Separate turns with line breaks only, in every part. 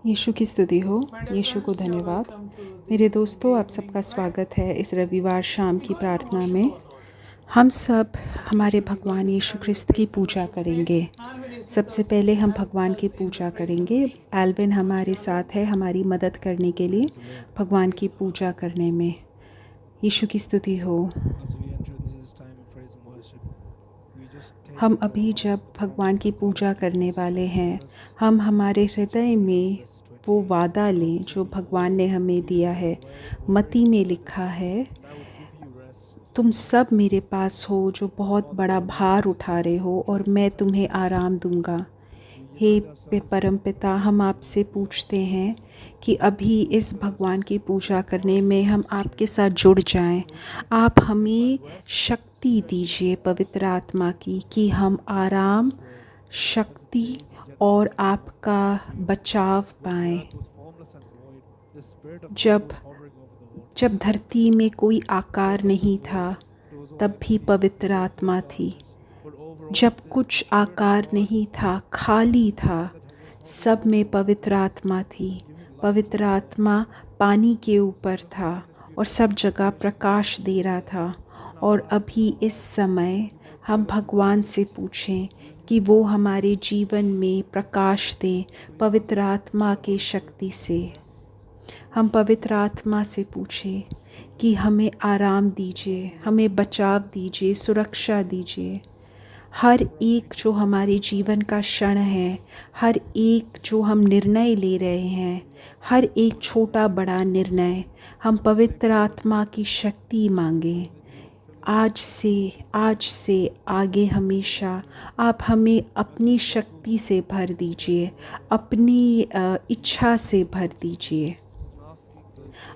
यीशु की स्तुति हो। यीशु को धन्यवाद। मेरे दोस्तों, आप सबका स्वागत है इस रविवार शाम की प्रार्थना में। हम सब हमारे भगवान यीशु ख्रिस्त की पूजा करेंगे। सबसे पहले हम भगवान की पूजा करेंगे। एल्विन हमारे साथ है हमारी मदद करने के लिए भगवान की पूजा करने में। यीशु की स्तुति हो। हम अभी जब भगवान की पूजा करने वाले हैं, हम हमारे हृदय में वो वादा लें जो भगवान ने हमें दिया है। मत्ती में लिखा है, तुम सब मेरे पास हो जो बहुत बड़ा भार उठा रहे हो और मैं तुम्हें आराम दूंगा। हे परमपिता, हम आपसे पूछते हैं कि अभी इस भगवान की पूजा करने में हम आपके साथ जुड़ जाएं। आप हमें शक्ति दीजिए पवित्र आत्मा की कि हम आराम, शक्ति और आपका बचाव पाएं। जब धरती में कोई आकार नहीं था, तब भी पवित्र आत्मा थी। जब कुछ आकार नहीं था, खाली था, सब में पवित्र आत्मा थी। पवित्र आत्मा पानी के ऊपर था और सब जगह प्रकाश दे रहा था। और अभी इस समय हम भगवान से पूछें कि वो हमारे जीवन में प्रकाश दें पवित्र आत्मा की शक्ति से। हम पवित्र आत्मा से पूछें कि हमें आराम दीजिए, हमें बचाव दीजिए, सुरक्षा दीजिए। हर एक जो हमारे जीवन का क्षण है, हर एक जो हम निर्णय ले रहे हैं, हर एक छोटा बड़ा निर्णय, हम पवित्र आत्मा की शक्ति मांगें। आज से आगे हमेशा आप हमें अपनी शक्ति से भर दीजिए, अपनी इच्छा से भर दीजिए।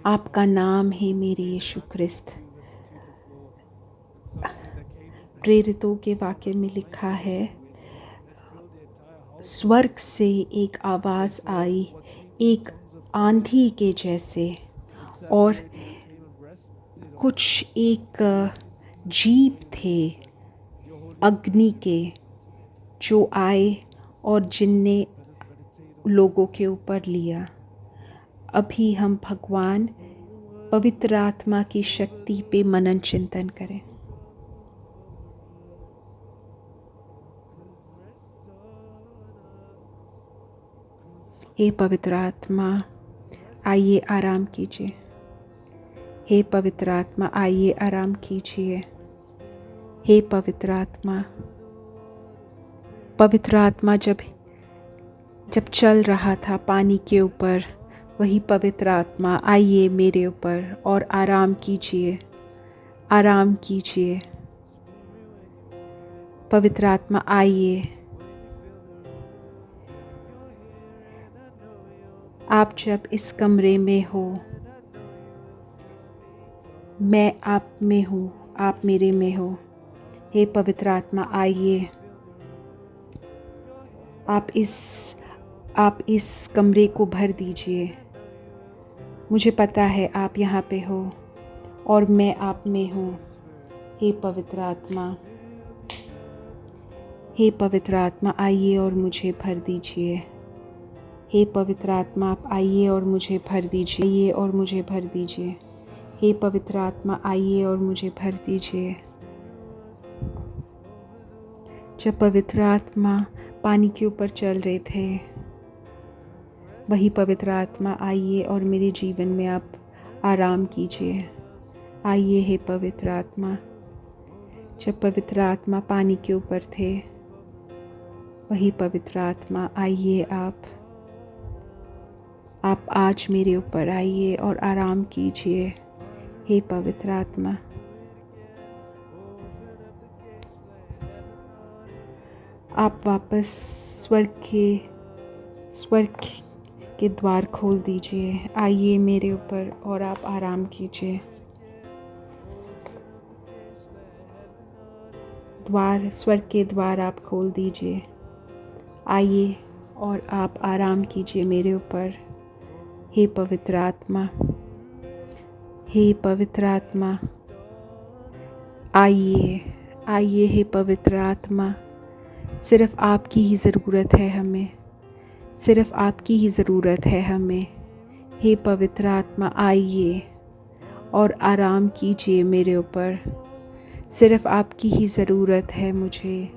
आपका नाम है मेरे यीशु ख्रिस्त। प्रेरितों के वाक्य में लिखा है, स्वर्ग से एक आवाज़ आई, एक आंधी के जैसे, और कुछ एक जीप थे अग्नि के जो आए और जिनने लोगों के ऊपर लिया। अभी हम भगवान पवित्र आत्मा की शक्ति पे मनन चिंतन करें। हे पवित्र आत्मा, आइए आराम कीजिए। हे पवित्र आत्मा, आइए आराम कीजिए। हे पवित्र आत्मा जब चल रहा था पानी के ऊपर, वही पवित्र आत्मा आइए मेरे ऊपर और आराम कीजिए, आराम कीजिए। पवित्र आत्मा आइए। आप जब इस कमरे में हो, मैं आप में हूँ, आप मेरे में हो। हे पवित्र आत्मा आइए। आप इस कमरे को भर दीजिए। मुझे पता है आप यहाँ पे हो और मैं आप में हूँ। हे पवित्र आत्मा आइए और मुझे भर दीजिए। हे पवित्र आत्मा, आप आइए और मुझे भर दीजिए, आइए और मुझे भर दीजिए। हे पवित्र आत्मा आइए और मुझे भर दीजिए। जब पवित्र आत्मा पानी के ऊपर चल रहे थे, वही पवित्र आत्मा आइए और मेरे जीवन में आप आराम कीजिए। आइए हे पवित्र आत्मा। जब पवित्र आत्मा पानी के ऊपर थे, वही पवित्र आत्मा आइए आप आज मेरे ऊपर आइए और आराम कीजिए। हे पवित्र आत्मा, आप वापस स्वर्ग के द्वार खोल दीजिए। आइए मेरे ऊपर और आप आराम कीजिए। स्वर्ग के द्वार आप खोल दीजिए। आइए और आप आराम कीजिए मेरे ऊपर। हे पवित्र आत्मा, हे पवित्र आत्मा आइए हे पवित्र आत्मा। सिर्फ आपकी ही ज़रूरत है हमें, सिर्फ़ आपकी ही ज़रूरत है हमें। हे पवित्र आत्मा, आइए और आराम कीजिए मेरे ऊपर। सिर्फ़ आपकी ही ज़रूरत है मुझे,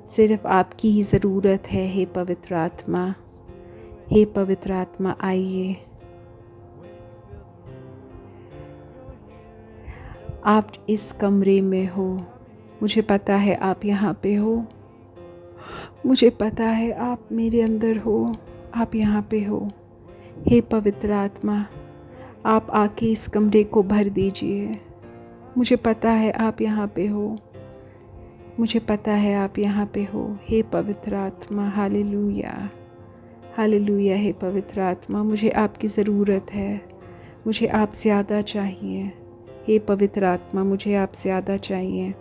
सिर्फ़ आपकी ही ज़रूरत है। हे पवित्र आत्मा, हे पवित्र आत्मा, आइए। आप इस कमरे में हो, मुझे पता है आप यहाँ पे हो, मुझे पता है आप मेरे अंदर हो, आप यहाँ पे हो। हे पवित्र आत्मा, आप आके इस कमरे को भर दीजिए। मुझे पता है आप यहाँ पे हो, मुझे पता है आप यहाँ पे हो। हे पवित्र आत्मा, हालेलुया, हालेलुया। हे पवित्र आत्मा, मुझे आपकी ज़रूरत है, मुझे आप ज़्यादा चाहिए। हे पवित्र आत्मा, मुझे आप ज़्यादा चाहिए।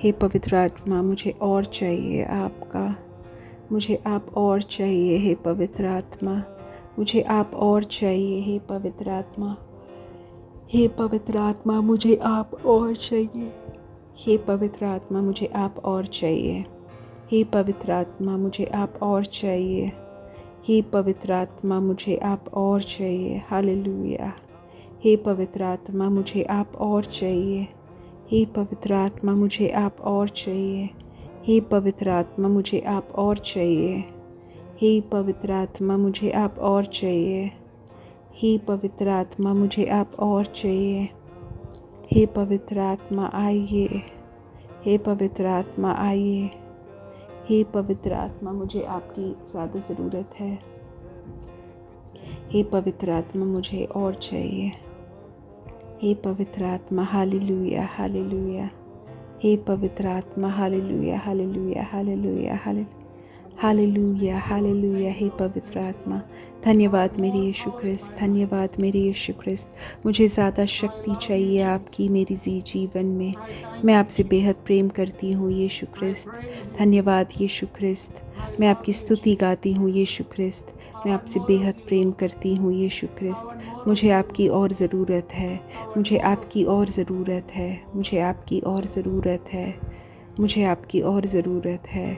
हे पवित्र आत्मा, मुझे और चाहिए आपका, मुझे आप और चाहिए। हे पवित्र आत्मा, मुझे आप और चाहिए। हे पवित्र आत्मा, हे पवित्र आत्मा, मुझे आप और चाहिए। हे पवित्र आत्मा, मुझे आप और चाहिए। हे पवित्र आत्मा, मुझे आप और चाहिए। हे पवित्र आत्मा, मुझे आप और चाहिए। हालेलुया। हे पवित्र आत्मा, मुझे आप और चाहिए। हे पवित्र आत्मा, मुझे आप और चाहिए। हे पवित्र आत्मा, मुझे आप और चाहिए। हे पवित्र आत्मा, मुझे आप और चाहिए। हे पवित्र आत्मा, मुझे आप और चाहिए। हे पवित्र आत्मा, आइए। हे पवित्र आत्मा, आइए। हे पवित्र आत्मा, मुझे आपकी ज़्यादा ज़रूरत है। हे पवित्र आत्मा, मुझे और चाहिए। हे पवित्र आत्मा, हालेलुया, हालेलुया। हे पवित्र आत्मा, hallelujah, hallelujah, hallelujah, hallelujah, hallelujah. हे पवित्र आत्मा, धन्यवाद मेरे यीशु ख्रिस्त, धन्यवाद मेरे यीशु ख्रिस्त। मुझे ज़्यादा शक्ति चाहिए आपकी मेरी जीवन में। मैं आपसे बेहद प्रेम करती हूँ यीशु ख्रिस्त। धन्यवाद यीशु ख्रिस्त। मैं आपकी स्तुति गाती हूँ यीशु ख्रिस्त। मैं आपसे बेहद प्रेम करती हूँ यीशु ख्रिस्त। मुझे आपकी और ज़रूरत है, मुझे आपकी और ज़रूरत है, मुझे आपकी और ज़रूरत है, मुझे आपकी और ज़रूरत है,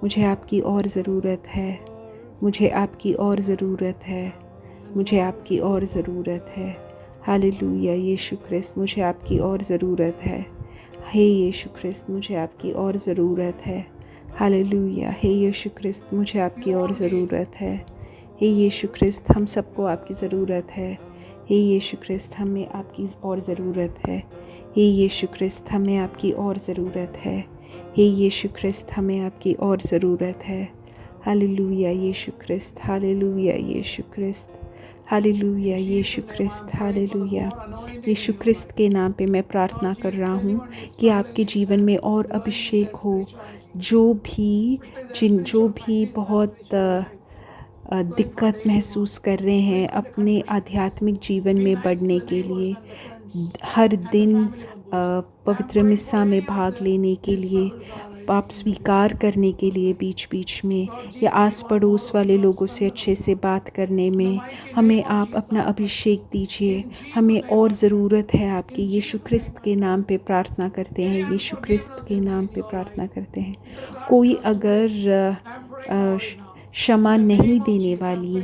मुझे आपकी और ज़रूरत है, मुझे आपकी और ज़रूरत है, मुझे आपकी और ज़रूरत है। हालेलुया यीशु ख्रिस्त, मुझे आपकी और ज़रूरत है। हे यीशु ख्रिस्त, मुझे आपकी और ज़रूरत है। हालेलुया। हे यीशु ख्रिस्त, मुझे आपकी और ज़रूरत है। हे यीशु ख्रिस्त, हम सबको आपकी ज़रूरत है। हे यीशु ख्रिस्त, हमें आपकी और ज़रूरत है। हे यीशु ख्रिस्त, हमें आपकी और ज़रूरत है। हे यीशु ख्रिस्त, हमें आपकी और ज़रूरत है। हालेलुया यीशु ख्रिस्त, हालेलुया यीशु ख्रिस्त, हालेलुया यीशु ख्रिस्त, हालेलुया। यीशु ख्रिस्त के नाम पे मैं प्रार्थना कर रहा हूँ कि आपके जीवन में और अभिषेक हो। जो भी बहुत दिक्कत महसूस कर रहे हैं अपने आध्यात्मिक जीवन में बढ़ने के लिए, हर दिन पवित्र मिस्सा में भाग लेने के लिए, पाप स्वीकार करने के लिए बीच बीच में, या आस पड़ोस वाले लोगों से अच्छे से बात करने में, हमें आप अपना अभिषेक दीजिए। हमें और ज़रूरत है आपकी। यीशु ख्रिस्त के नाम पे प्रार्थना करते हैं, यीशु ख्रिस्त के नाम पे प्रार्थना करते हैं। कोई अगर क्षमा नहीं देने वाली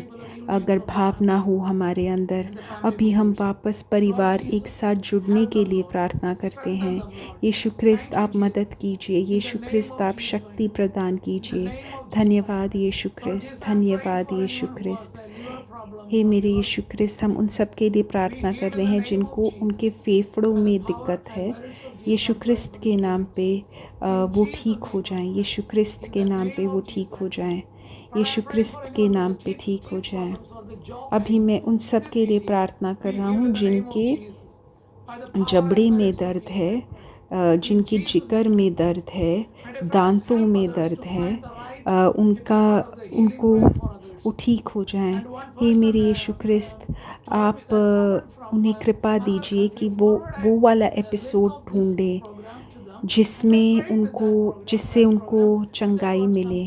अगर भावना हो हमारे अंदर, अभी हम वापस परिवार एक साथ जुड़ने के लिए प्रार्थना करते हैं। यीशु ख्रिस्त आप मदद कीजिए, यीशु ख्रिस्त आप शक्ति प्रदान कीजिए। धन्यवाद यीशु ख्रिस्त, धन्यवाद यीशु ख्रिस्त। हे मेरे यीशु ख्रिस्त, हम उन सब के लिए प्रार्थना कर रहे हैं जिनको उनके फेफड़ों में दिक्कत है। यीशु ख्रिस्त के नाम पे वो ठीक हो जाएं। यीशु ख्रिस्त के नाम पे वो ठीक हो जाएं। यीशु ख्रिस्त के नाम पे ठीक हो जाएं। अभी मैं उन सब के लिए प्रार्थना कर रहा हूँ जिनके जबड़े में दर्द है, जिनकी जिगर में दर्द है, दांतों में दर्द है, उनको वो ठीक हो जाएं। हे मेरे यीशु ख्रिस्त, आप उन्हें कृपा दीजिए कि वो वाला एपिसोड ढूंढें जिससे उनको चंगाई मिले।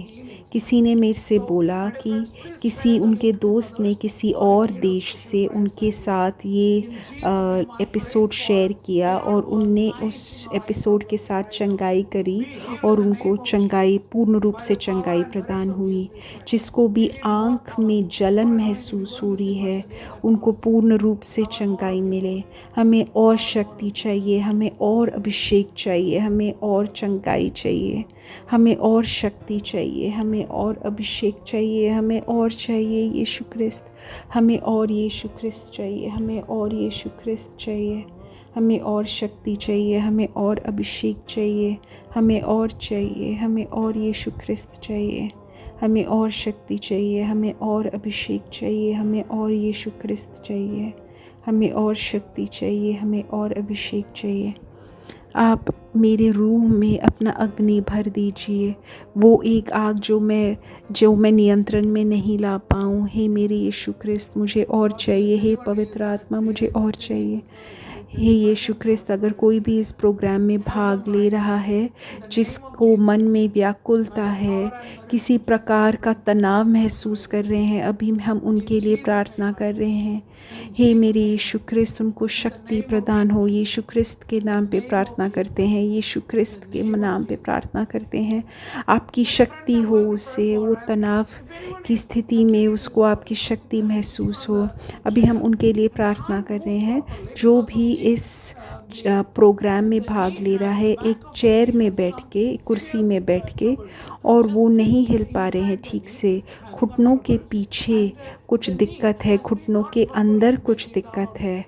किसी ने मेरे से बोला कि किसी उनके दोस्त ने किसी और देश से उनके साथ ये एपिसोड शेयर किया और उनने उस एपिसोड के साथ चंगाई करी और उनको चंगाई, पूर्ण रूप से चंगाई प्रदान हुई। जिसको भी आँख में जलन महसूस हो रही है, उनको पूर्ण रूप से चंगाई मिले। हमें और शक्ति चाहिए, हमें और अभिषेक चाहिए, हमें और चंगाई चाहिए, हमें और शक्ति चाहिए, हमें और अभिषेक चाहिए, हमें और चाहिए यीशु ख्रिस्त, हमें और यीशु ख्रिस्त चाहिए, हमें और यीशु ख्रिस्त चाहिए, हमें और शक्ति चाहिए, हमें और अभिषेक चाहिए, हमें और चाहिए, हमें और यीशु ख्रिस्त चाहिए, हमें और शक्ति चाहिए, हमें और अभिषेक चाहिए, हमें और यीशु ख्रिस्त चाहिए, हमें और शक्ति चाहिए, हमें और अभिषेक चाहिए। आप मेरे रूह में अपना अग्नि भर दीजिए, वो एक आग जो मैं नियंत्रण में नहीं ला पाऊँ। हे मेरे यीशु ख्रिस्त, मुझे और चाहिए। हे पवित्र आत्मा, मुझे और चाहिए। हे यीशु ख्रिस्त, अगर कोई भी इस प्रोग्राम में भाग ले रहा है, जिसको मन में व्याकुलता है, किसी प्रकार का तनाव महसूस कर रहे हैं, अभी हम उनके लिए प्रार्थना कर रहे हैं। हे मेरे यीशु ख्रिस्त, उनको शक्ति प्रदान हो। यीशु ख्रिस्त के नाम पे प्रार्थना करते हैं, यीशु ख्रिस्त के नाम पे प्रार्थना करते हैं। आपकी शक्ति हो उससे, वो तनाव की स्थिति में उसको आपकी शक्ति महसूस हो। अभी हम उनके लिए प्रार्थना कर रहे हैं जो भी इस प्रोग्राम में भाग ले रहा है, एक चेयर में बैठ के, कुर्सी में बैठ के, और वो नहीं हिल पा रहे हैं ठीक से। घुटनों के पीछे कुछ दिक्कत है, घुटनों के अंदर कुछ दिक्कत है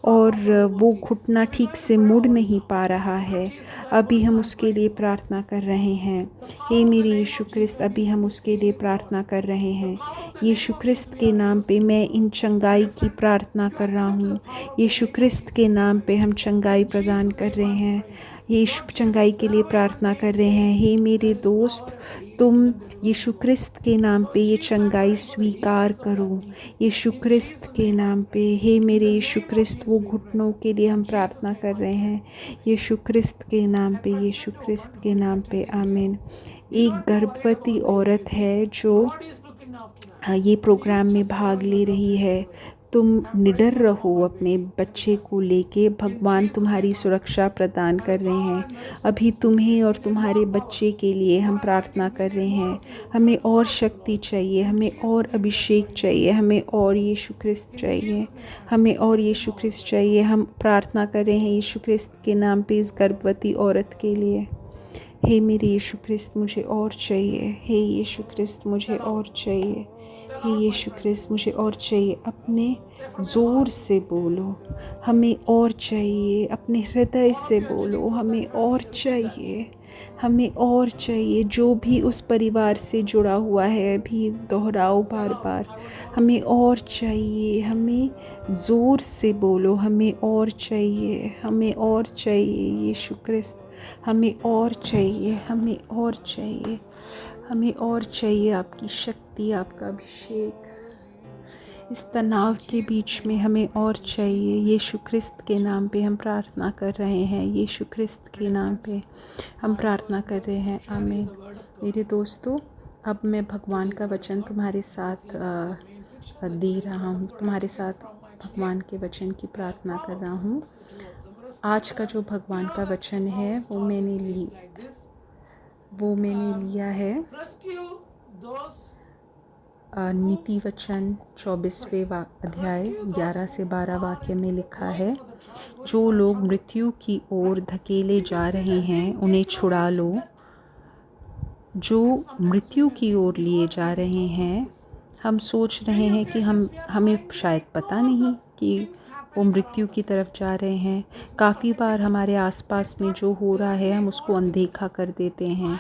और वो घुटना ठीक से मुड़ नहीं पा रहा है। अभी हम उसके लिए प्रार्थना कर रहे हैं। हे मेरे यीशु ख्रिस्त, अभी हम उसके लिए प्रार्थना कर रहे हैं। यीशु ख्रिस्त के नाम पे मैं इन चंगाई की प्रार्थना कर रहा हूँ। यीशु ख्रिस्त के नाम पे हम चंगाई प्रदान कर रहे हैं, यीशु चंगाई के लिए प्रार्थना कर रहे हैं। हे मेरे दोस्त, तुम यीशु ख्रिस्त के नाम पे ये चंगाई स्वीकार करो, यीशु ख्रिस्त के नाम पे। हे मेरे यीशु ख्रिस्त, वो घुटनों के लिए हम प्रार्थना कर रहे हैं, यीशु ख्रिस्त के नाम पे, यीशु ख्रिस्त के नाम पे। आमीन। एक गर्भवती औरत है जो ये प्रोग्राम में भाग ले रही है। तुम निडर रहो अपने बच्चे को लेके, भगवान तुम्हारी सुरक्षा प्रदान कर रहे हैं। अभी तुम्हें और तुम्हारे बच्चे के लिए हम प्रार्थना कर रहे हैं। हमें और शक्ति चाहिए, हमें और अभिषेक चाहिए, हमें और यीशु ख्रिस्त चाहिए, हमें और यीशु ख्रिस्त चाहिए। हम प्रार्थना कर रहे हैं यीशु ख्रिस्त के नाम पे इस गर्भवती औरत के लिए। हे मेरे यीशु ख्रिस्त, मुझे और चाहिए। हे यीशु ख्रिस्त, मुझे और चाहिए। हे यीशु ख्रिस्त, मुझे और चाहिए। अपने ज़ोर से बोलो, हमें और चाहिए। अपने हृदय से बोलो, हमें और चाहिए, हमें और चाहिए। जो भी उस परिवार से जुड़ा हुआ है, अभी दोहराओ बार बार, हमें और चाहिए। हमें ज़ोर से बोलो, हमें और चाहिए, हमें और चाहिए यीशु ख्रिस्त, हमें और चाहिए, हमें और चाहिए, हमें और चाहिए आपकी शक्ति, आपका अभिषेक। इस तनाव के बीच में हमें और चाहिए। यीशु ख्रिस्त के नाम पे हम प्रार्थना कर रहे हैं, यीशु ख्रिस्त के नाम पे हम प्रार्थना कर रहे हैं। आमीन। मेरे दोस्तों, अब मैं भगवान का वचन तुम्हारे साथ दे रहा हूँ, तुम्हारे साथ भगवान के वचन की प्रार्थना कर रहा हूँ। आज का जो भगवान का वचन है वो मैंने लिया है नीति वचन 24वें अध्याय 11 से 12 वाक्य में लिखा है, जो लोग मृत्यु की ओर धकेले जा रहे हैं उन्हें छुड़ा लो। जो मृत्यु की ओर लिए जा रहे हैं, हम सोच रहे हैं कि हमें शायद पता नहीं कि वो मृत्यु की तरफ जा रहे हैं। काफ़ी बार हमारे आसपास में जो हो रहा है हम उसको अनदेखा कर देते हैं,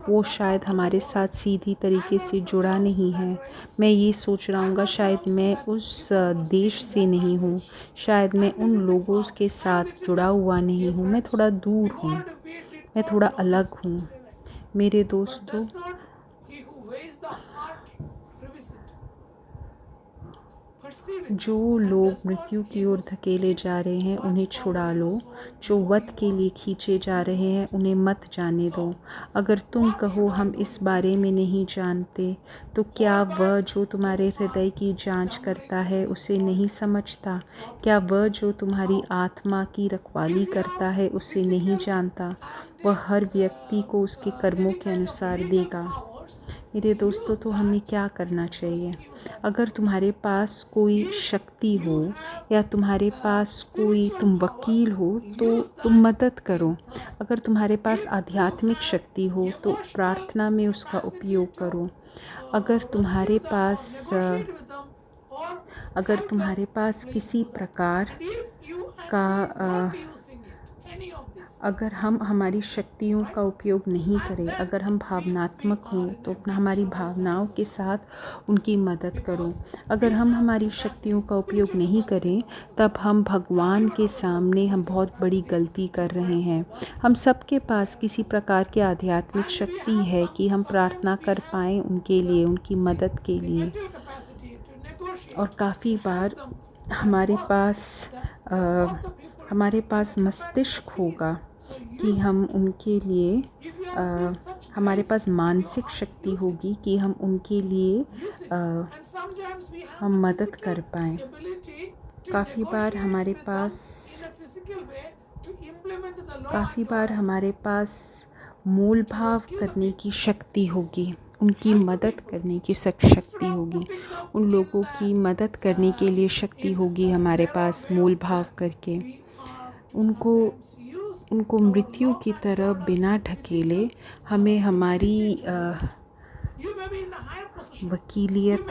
वो शायद हमारे साथ सीधी तरीके से जुड़ा नहीं है। मैं ये सोच रहा हूँ शायद मैं उस देश से नहीं हूँ, शायद मैं उन लोगों के साथ जुड़ा हुआ नहीं हूँ, मैं थोड़ा दूर हूँ, मैं थोड़ा अलग हूँ। मेरे दोस्तों, जो लोग मृत्यु की ओर धकेले जा रहे हैं उन्हें छुड़ा लो, जो वध के लिए खींचे जा रहे हैं उन्हें मत जाने दो। अगर तुम कहो हम इस बारे में नहीं जानते, तो क्या वह जो तुम्हारे हृदय की जांच करता है उसे नहीं समझता? क्या वह जो तुम्हारी आत्मा की रखवाली करता है उसे नहीं जानता? वह हर व्यक्ति को उसके कर्मों के अनुसार देगा। मेरे दोस्तों, तो हमें क्या करना चाहिए? अगर तुम्हारे पास कोई शक्ति हो या तुम्हारे पास कोई तुम वकील हो तो तुम मदद करो। अगर तुम्हारे पास आध्यात्मिक शक्ति हो तो प्रार्थना में उसका उपयोग करो। अगर तुम्हारे पास किसी प्रकार का अगर हम हमारी शक्तियों का उपयोग नहीं करें, अगर हम भावनात्मक हों तो हमारी भावनाओं के साथ उनकी मदद करो। अगर हम हमारी शक्तियों का उपयोग नहीं करें, तब हम भगवान के सामने हम बहुत बड़ी गलती कर रहे हैं। हम सबके पास किसी प्रकार की आध्यात्मिक शक्ति है कि हम प्रार्थना कर पाएँ उनके लिए, उनकी मदद के लिए। और काफ़ी बार हमारे पास मस्तिष्क होगा कि हम उनके लिए हमारे पास मानसिक शक्ति होगी कि हम उनके लिए हम मदद कर पाएँ। काफ़ी बार हमारे पास मोल भाव करने की शक्ति होगी, उनकी मदद करने की शक्ति होगी, उन लोगों की मदद करने के लिए शक्ति होगी हमारे पास मोल भाव करके। उनको मृत्यु की तरफ बिना ढकेले हमें हमारी वकीलियत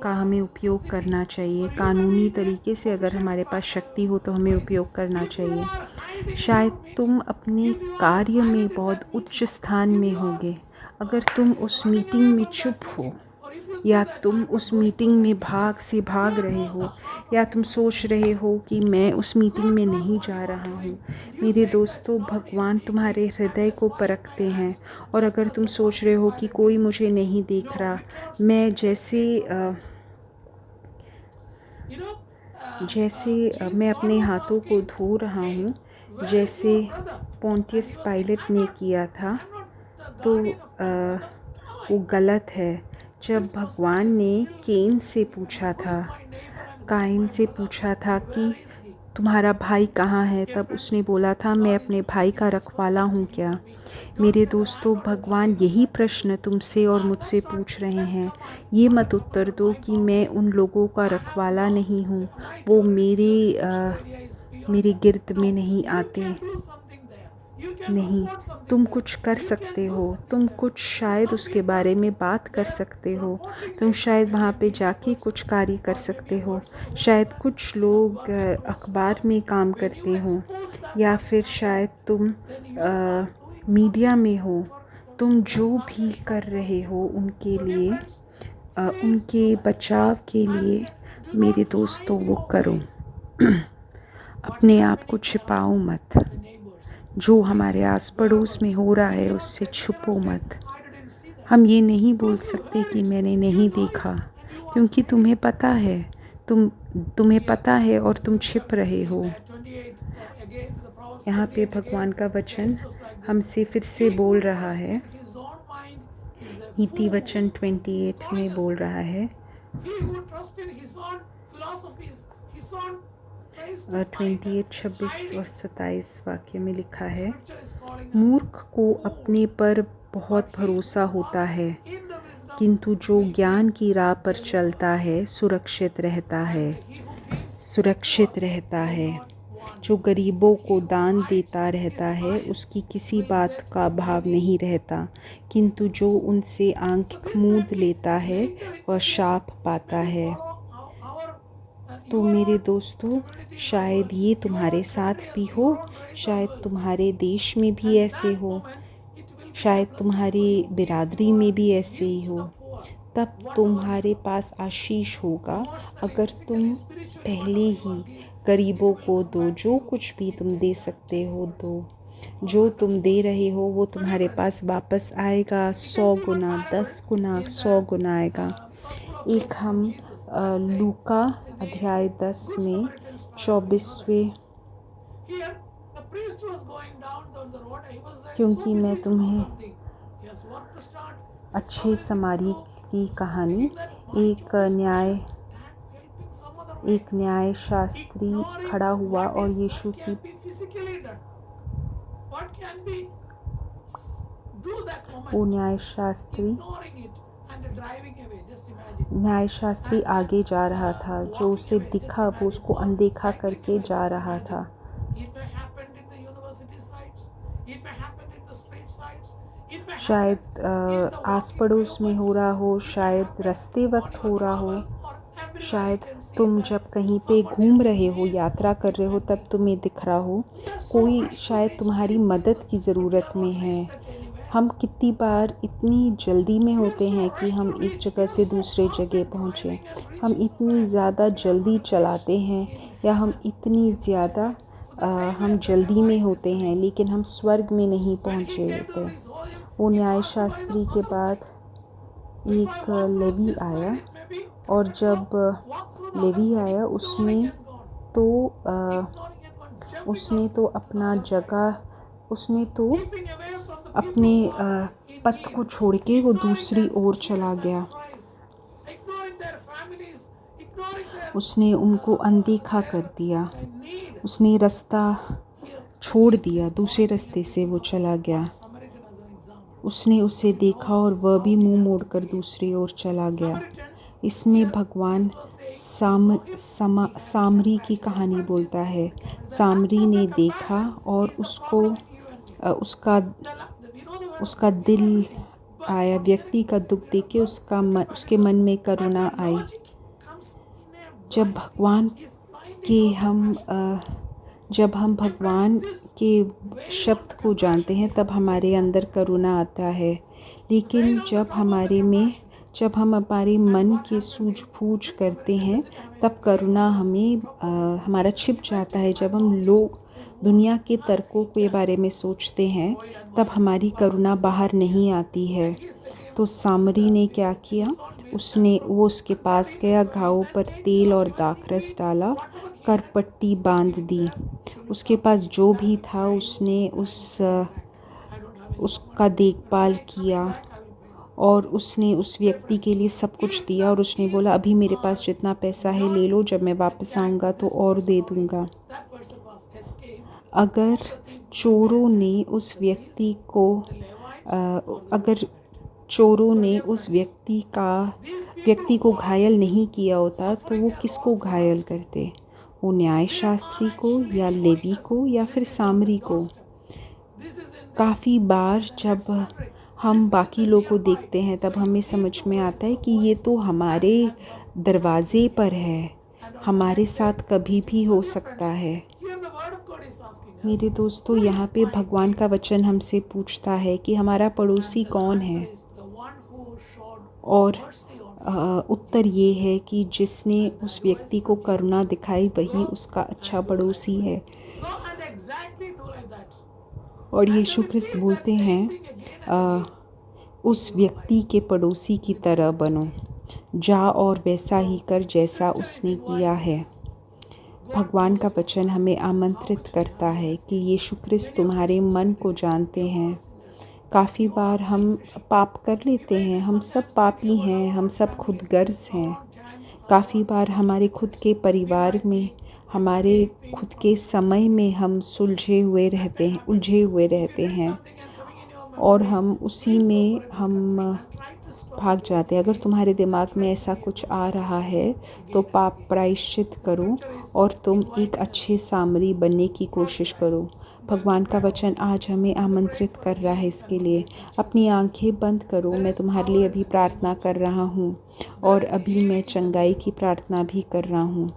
हमें उपयोग करना चाहिए। कानूनी तरीके से अगर हमारे पास शक्ति हो तो हमें उपयोग करना चाहिए। शायद तुम अपने कार्य में बहुत उच्च स्थान में होगे। अगर तुम उस मीटिंग में चुप हो, या तुम उस मीटिंग में भाग रहे हो, या तुम सोच रहे हो कि मैं उस मीटिंग में नहीं जा रहा हूँ, मेरे दोस्तों, भगवान तुम्हारे हृदय को परखते हैं। और अगर तुम सोच रहे हो कि कोई मुझे नहीं देख रहा, मैं जैसे मैं अपने हाथों को धो रहा हूँ, जैसे पोंटियस पायलट ने किया था, तो वो गलत है। जब भगवान ने काइन से पूछा था कि तुम्हारा भाई कहाँ है, तब उसने बोला था मैं अपने भाई का रखवाला हूँ क्या? मेरे दोस्तों, भगवान यही प्रश्न तुमसे और मुझसे पूछ रहे हैं। ये मत उत्तर दो कि मैं उन लोगों का रखवाला नहीं हूँ, वो मेरे गिर्द में नहीं आते। नहीं, तुम कुछ कर सकते हो, तुम कुछ शायद उसके बारे में बात कर सकते हो, तुम शायद वहाँ पे जाके कुछ कार्य कर सकते हो। शायद कुछ लोग अखबार में काम करते हो, या फिर शायद तुम मीडिया में हो। तुम जो भी कर रहे हो उनके लिए, उनके बचाव के लिए, मेरे दोस्तों, वो करो। अपने आप को छिपाओ मत। जो हमारे आस पड़ोस में हो रहा है उससे छुपो मत। हम ये नहीं बोल सकते कि मैंने नहीं देखा, क्योंकि तुम्हें पता है और तुम छिप रहे हो। यहाँ पे भगवान का वचन हमसे फिर से बोल रहा है। नीति वचन 28 में बोल रहा है, 26 और 27 वाक्य में लिखा है, मूर्ख को अपने पर बहुत भरोसा होता है, किंतु जो ज्ञान की राह पर चलता है सुरक्षित रहता है। जो गरीबों को दान देता रहता है उसकी किसी बात का अभाव नहीं रहता, किंतु जो उनसे आंख मूंद लेता है वह शाप पाता है। तो मेरे दोस्तों, शायद ये तुम्हारे साथ भी हो, शायद तुम्हारे देश में भी ऐसे हो, शायद तुम्हारी बिरादरी में भी ऐसे ही हो। तब तुम्हारे पास आशीष होगा अगर तुम पहले ही गरीबों को दो। जो कुछ भी तुम दे सकते हो दो। जो तुम दे रहे हो वो तुम्हारे पास वापस आएगा 100 गुना, 10 गुना, 100 गुना आएगा। एक हम लूका अध्याय 10 में 24वें, क्योंकि मैं तुम्हें अच्छे समारी की कहानी, एक न्याय शास्त्री खड़ा हुआ और यीशु की वो न्याय शास्त्री आगे जा रहा था, जो उसे दिखा वो उसको अनदेखा करके जा रहा था। शायद आस पड़ोस में हो रहा हो, शायद रास्ते वक्त हो रहा हो, शायद तुम जब कहीं पे घूम रहे हो, यात्रा कर रहे हो, तब तुम्हें दिख रहा हो कोई शायद तुम्हारी मदद की ज़रूरत में है। हम कितनी बार इतनी जल्दी में होते हैं कि हम एक जगह से दूसरे जगह पहुँचें। हम इतनी ज़्यादा जल्दी चलाते हैं, या हम जल्दी में होते हैं, लेकिन हम स्वर्ग में नहीं पहुँचे होते। वो न्यायशास्त्री के बाद एक लेवी आया, और जब लेवी आया उसने तो अपने पथ को छोड़ के वो दूसरी ओर चला गया। उसने उनको अनदेखा कर दिया, उसने रास्ता छोड़ दिया, दूसरे रास्ते से वो चला गया। उसने उसे देखा और वह भी मुंह मोड़कर दूसरी ओर चला गया। इसमें भगवान सामरी की कहानी बोलता है। सामरी ने देखा और उसका दिल आया, व्यक्ति का दुख देख के उसके मन में करुणा आई। जब हम भगवान के शब्द को जानते हैं, तब हमारे अंदर करुणा आता है। लेकिन जब हम हमारे मन की सूझबूझ करते हैं, तब करुणा हमारा छिप जाता है। जब हम दुनिया के तर्कों के बारे में सोचते हैं, तब हमारी करुणा बाहर नहीं आती है। तो सामरी ने क्या किया? वो उसके पास गया, घावों पर तेल और दाखरस डाला, करपट्टी बांध दी। उसके पास जो भी था उसने उसका देखभाल किया, और उसने उस व्यक्ति के लिए सब कुछ दिया। और उसने बोला, अभी मेरे पास जितना पैसा है ले लो, जब मैं वापस आऊँगा तो और दे दूँगा। अगर चोरों ने उस व्यक्ति को घायल नहीं किया होता, तो वो किसको घायल करते? वो न्यायशास्त्री को, या लेवी को, या फिर सामरी को? काफ़ी बार जब हम बाकी लोगों को देखते हैं, तब हमें समझ में आता है कि ये तो हमारे दरवाजे पर है, हमारे साथ कभी भी हो सकता है। मेरे दोस्तों, यहाँ पे भगवान का वचन हमसे पूछता है कि हमारा पड़ोसी कौन है, और उत्तर ये है कि जिसने उस व्यक्ति को करुणा दिखाई, वही उसका अच्छा पड़ोसी है। और यीशु ख्रिस्त बोलते हैं, उस व्यक्ति के पड़ोसी की तरह बनो, जा और वैसा ही कर जैसा उसने किया है। भगवान का वचन हमें आमंत्रित करता है कि यीशु ख्रिस्त तुम्हारे मन को जानते हैं। काफ़ी बार हम पाप कर लेते हैं, हम सब पापी हैं, हम सब खुदगर्ज हैं। काफ़ी बार हमारे खुद के परिवार में, हमारे खुद के समय में हम उलझे हुए रहते हैं, और हम उसी में भाग जाते हैं। अगर तुम्हारे दिमाग में ऐसा कुछ आ रहा है, तो पाप प्रायश्चित करो और तुम एक अच्छे सामरी बनने की कोशिश करो। भगवान का वचन आज हमें आमंत्रित कर रहा है इसके लिए। अपनी आंखें बंद करो, मैं तुम्हारे लिए अभी प्रार्थना कर रहा हूँ, और अभी मैं चंगाई की प्रार्थना भी कर रहा हूँ।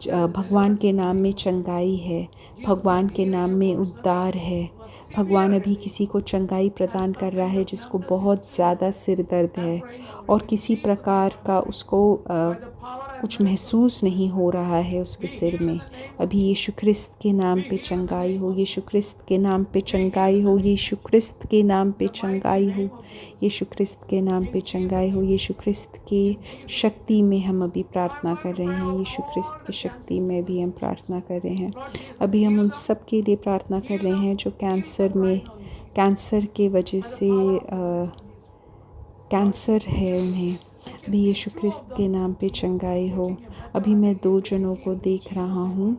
भगवान के नाम में चंगाई है, भगवान के नाम में उद्धार है। भगवान अभी किसी को चंगाई प्रदान कर रहा है जिसको बहुत ज़्यादा सिर दर्द है और किसी प्रकार का उसको कुछ महसूस नहीं हो रहा है उसके सिर में। अभी यीशु ख्रिस्त के नाम पे चंगाई हो, यीशु ख्रिस्त के नाम पे चंगाई हो, यीशु ख्रिस्त के नाम पे चंगाई हो, यीशु ख्रिस्त के नाम पे चंगाई हो। यीशु ख्रिस्त की शक्ति में हम अभी प्रार्थना कर रहे हैं, यीशु ख्रिस्त की शक्ति में भी हम प्रार्थना कर रहे हैं। अभी हम उन सब के लिए प्रार्थना कर रहे हैं जो कैंसर के वजह से कैंसर है उन्हें। अभी यीशु ख्रिस्त के नाम पे चंगाई हो। अभी मैं 2 जनों को देख रहा हूँ,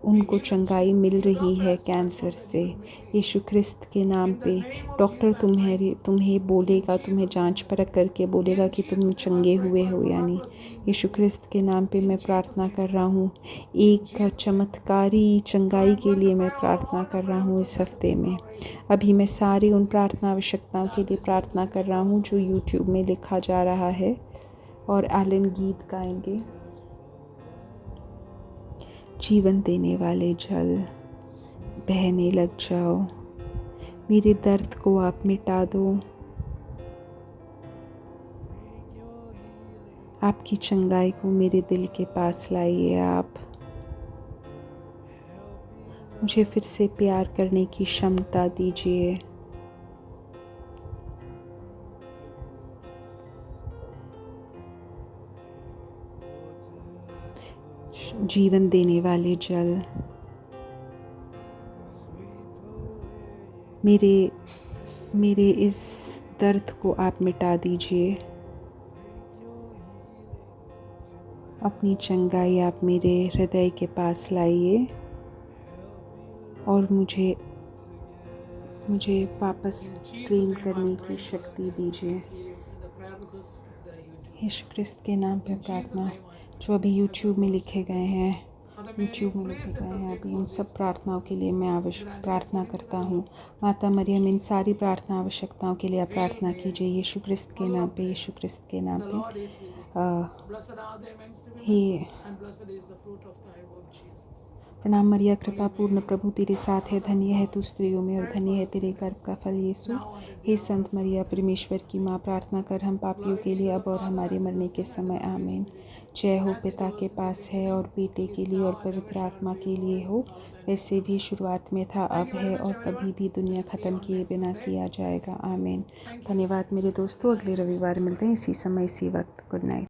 उनको चंगाई मिल रही है कैंसर से। यीशु ख्रिस्त के नाम पे डॉक्टर तुम्हें बोलेगा, तुम्हें जांच परख करके बोलेगा कि तुम चंगे हुए हो या नहीं। यीशु ख्रिस्त के नाम पे मैं प्रार्थना कर रहा हूँ। एक चमत्कारी चंगाई के लिए मैं प्रार्थना कर रहा हूँ इस हफ्ते में। अभी मैं सारी उन प्रार्थना आवश्यकताओं के लिए प्रार्थना कर रहा हूँ जो यूट्यूब में लिखा जा रहा है और एलन गीत गाएंगे। जीवन देने वाले जल बहने लग जाओ, मेरे दर्द को आप मिटा दो। आपकी चंगाई को मेरे दिल के पास लाइए आप। मुझे फिर से प्यार करने की क्षमता दीजिए। जीवन देने वाले जल मेरे इस दर्द को आप मिटा दीजिए। अपनी चंगाई आप मेरे हृदय के पास लाइए और मुझे वापस प्रेम करने की शक्ति दीजिए। यीशु ख्रिस्त के नाम पे प्रार्थना जो अभी यूट्यूब में लिखे गए हैं, अभी उन सब प्रार्थनाओं के लिए मैं प्रार्थना करता हूँ। माता मरियम, इन सारी प्रार्थना आवश्यकताओं के लिए आप प्रार्थना कीजिए यीशु ख्रिस्त के नाम पे, यीशु ख्रिस्त के नाम पे। प्रणाम मरिया, कृपा पूर्ण, प्रभु तेरे साथ है, धन्य है तू स्त्रियों में और धन्य है तेरे गर्भ का फल यीशु। हे संत मरिया, परमेश्वर की माँ, प्रार्थना कर हम पापियों के लिए अब और हमारे मरने के समय, आमीन। जय हो पिता के पास है और बेटे के लिए और पवित्र आत्मा के लिए हो, वैसे भी शुरुआत में था, अब है और कभी भी दुनिया ख़त्म किए बिना किया जाएगा, आमीन। धन्यवाद मेरे दोस्तों, अगले रविवार मिलते हैं इसी समय इसी वक्त। Good night.